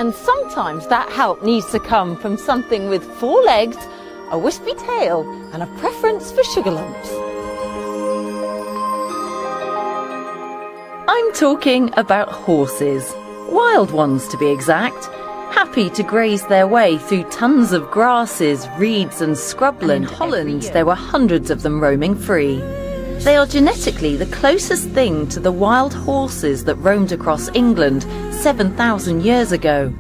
And sometimes that help needs to come from something with 4 legs, a wispy tail and a preference for sugar lumps. I'm talking about horses, wild ones to be exact, happy to graze their way through tons of grasses, reeds and scrubland. In Holland there were hundreds of them roaming free. They are genetically the closest thing to the wild horses that roamed across England 7,000 years ago.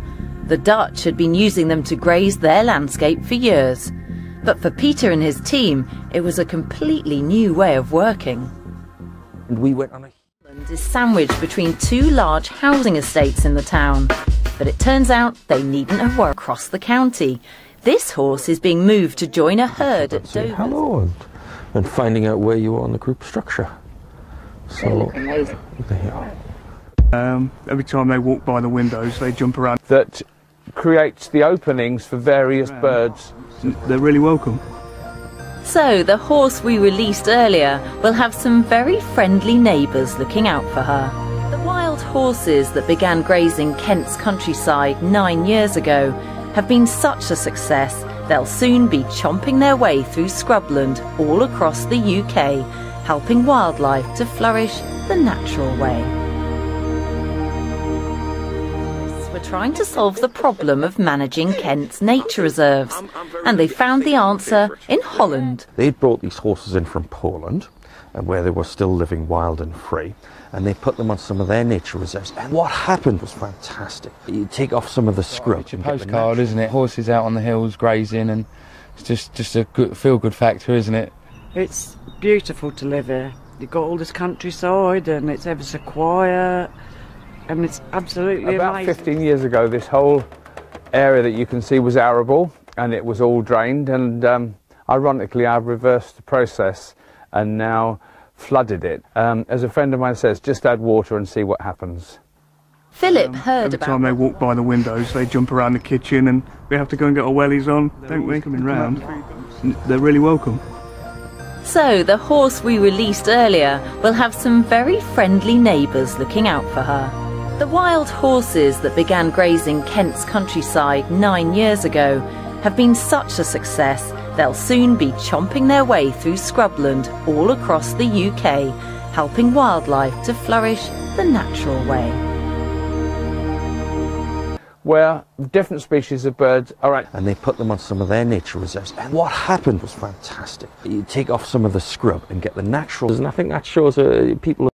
The Dutch had been using them to graze their landscape for years. But for Peter and his team, it was a completely new way of working. We went on a... Holland is sandwiched between 2 large housing estates in the town. But it turns out they needn't have worked across the county. This horse is being moved to join a herd at Dover. Hello, and finding out where you are on the group structure. So, there you are. Every time they walk by the windows, they jump around. That creates the openings for various birds. They're really welcome. So the horse we released earlier will have some very friendly neighbours looking out for her. The wild horses that began grazing Kent's countryside 9 years ago have been such a success they'll soon be chomping their way through scrubland all across the UK, helping wildlife to flourish the natural way. We're trying to solve the problem of managing Kent's nature reserves, and they found the answer in Holland. They'd brought these horses in from Poland, and where they were still living wild and free, and they put them on some of their nature reserves, and what happened was fantastic. You take off some of the scrub. It's a postcard, isn't it? Horses out on the hills grazing, and it's just a good feel-good factor, isn't it? It's beautiful to live here. You've got all this countryside, and it's ever so quiet, and it's absolutely About amazing. 15 years ago, this whole area that you can see was arable, and it was all drained, and ironically I've reversed the process and now flooded it. As a friend of mine says, just add water and see what happens. Philip heard Every about time they walk by the windows, they jump around the kitchen, and we have to go and get our wellies on, don't we? Coming round. They're really welcome. So the horse we released earlier will have some very friendly neighbours looking out for her. The wild horses that began grazing Kent's countryside 9 years ago have been such a success they'll soon be chomping their way through scrubland all across the UK, helping wildlife to flourish the natural way. Where different species of birds are at. And they put them on some of their nature reserves, and what happened was fantastic. You take off some of the scrub and get the natural, and I think that shows people